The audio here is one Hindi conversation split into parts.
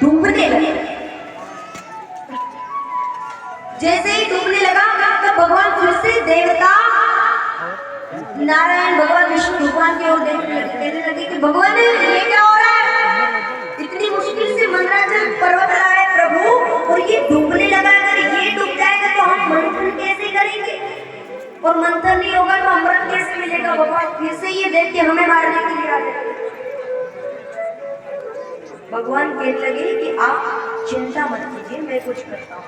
डूबने लगा। जैसे ही डूबने लगा तो भगवान फिर से देवता नारायण भगवान विष्णु भगवान की ओर कहने लगे कि भगवान ये क्या हो रहा है, इतनी मुश्किल से मंदराचल पर्वत लाए प्रभु और ये डूबने लगा। अगर ये डूब जाएगा तो हम मंथन कैसे करेंगे, और मंथन नहीं होगा तो अमृत कैसे मिलेगा। भगवान फिर से ये देख के हमें मारने के लिए आ गए। भगवान कहने लगे कि आप चिंता मत कीजिए, मैं कुछ करता हूँ।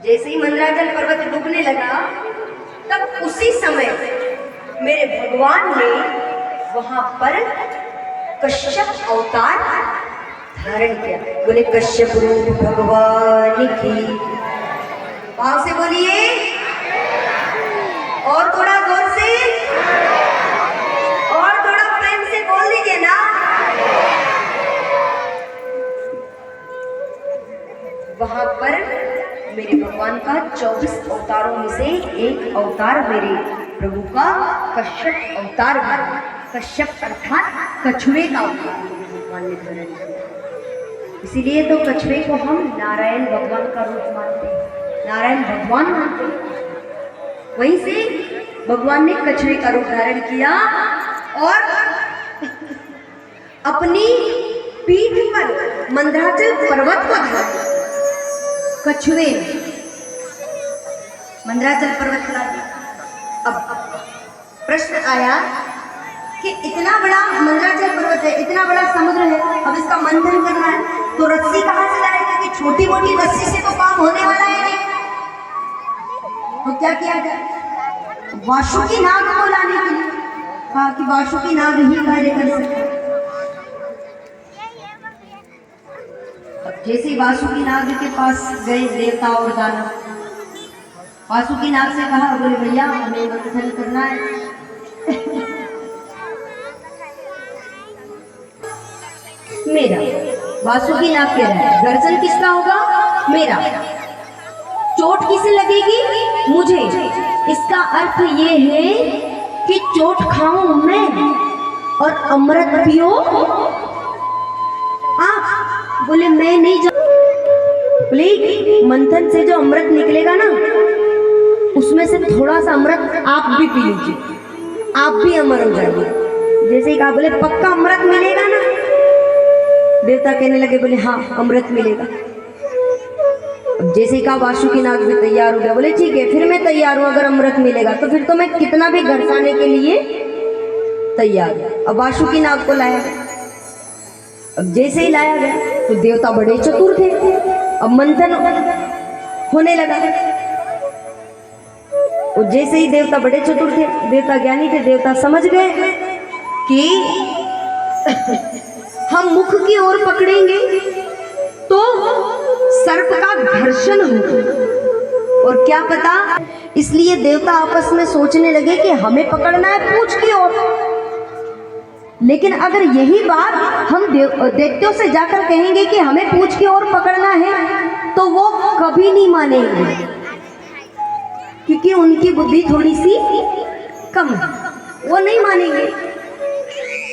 जैसे ही मंदराचल पर्वत डूबने लगा तब उसी समय मेरे भगवान ने वहां पर कश्यप अवतार धारण किया। बोले कश्यप रूप भगवान की, भाव से बोलिए, और थोड़ा जोर से, और थोड़ा प्रेम से बोल दीजिए ना। वहां पर मेरे भगवान का 24 अवतारों में से एक अवतार मेरे प्रभु का कश्यप अवतार है। कश्यप अर्थात कछुए का अवतार भगवान ने धारण किया। इसीलिए तो कछुए को हम नारायण भगवान का रूप मानते हैं, नारायण भगवान मानते हैं। वहीं से भगवान ने कछुए का रूप धारण किया और अपनी पीठ पर मंदराचल पर्वत को धारण किया। कछुए मंदराचल पर्वत ला दिया। अब प्रश्न आया कि इतना बड़ा मंदराचल पर्वत है, इतना बड़ा समुद्र है, अब इसका मंथन करना है तो रस्सी कहाँ से लाएगा, कि छोटी मोटी रस्सी से तो काम होने वाला है नहीं। तो क्या किया जाए, वासुकी नाग को लाने के लिए कहा कि वासुकी नाग ही कार्य कर सकते। जैसे ही वासुकी नाग के पास गए देवता और दानव, वासुकी नाग से कहा, बोले भैया हमें मंथन करना है। मेरा वासुकी नाग कह रहा है गर्जन किसका होगा, मेरा। चोट किसे लगेगी, मुझे। इसका अर्थ ये है कि चोट खाऊं मैं और अमृत पियो आप। बोले मैं नहीं जाऊं। बोले मंथन से जो अमृत निकलेगा ना उसमें से थोड़ा सा अमृत आप भी पी लीजिए, आप भी अमर हो जाएंगे। जैसे ही कहा, बोले पक्का अमृत मिलेगा ना। देवता कहने लगे, बोले हाँ अमृत मिलेगा। अब जैसे ही कहा वासुकी नाग भी तैयार हो गया। बोले ठीक है फिर मैं तैयार हूँ, अगर अमृत मिलेगा तो फिर तो मैं कितना भी घरसाने के लिए तैयार हूँ। अब वासुकी नाग को लाया गया। अब जैसे ही लाया गया तो देवता बड़े चतुर थे। अब मंथन होने लगा और जैसे ही देवता बड़े चतुर थे, देवता ज्ञानी थे, देवता समझ गए कि हम मुख की ओर पकड़ेंगे तो सर्प का घर्षण होगा और क्या पता। इसलिए देवता आपस में सोचने लगे कि हमें पकड़ना है पूंछ की ओर, लेकिन अगर यही बात हम दैत्यों से जाकर कहेंगे कि हमें पूंछ की ओर पकड़ना है तो वो कभी नहीं मानेंगे, क्योंकि उनकी बुद्धि थोड़ी सी कम है, वो नहीं मानेंगे।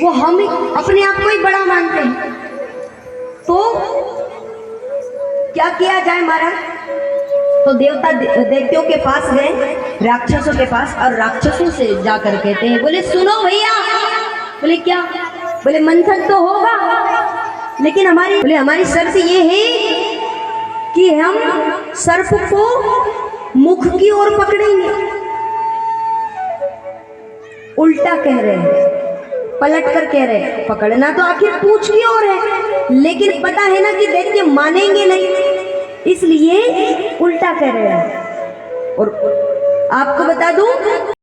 वो हम अपने आप को ही बड़ा मानते हैं। तो क्या किया जाए महाराज। तो देवता दैत्यों के पास गए, राक्षसों के पास, और राक्षसों से जाकर कहते हैं, बोले सुनो भैया। बोले क्या, बोले मंथन तो होगा लेकिन हमारी शर्त ये है कि हम सर्प को मुख की ओर पकड़ेंगे। उल्टा कह रहे हैं, पलट कर कह रहे हैं, पकड़ना तो आखिर पूंछ की ओर है, लेकिन पता है ना कि दैत्य मानेंगे नहीं, इसलिए उल्टा कह रहे हैं। और आपको बता दूं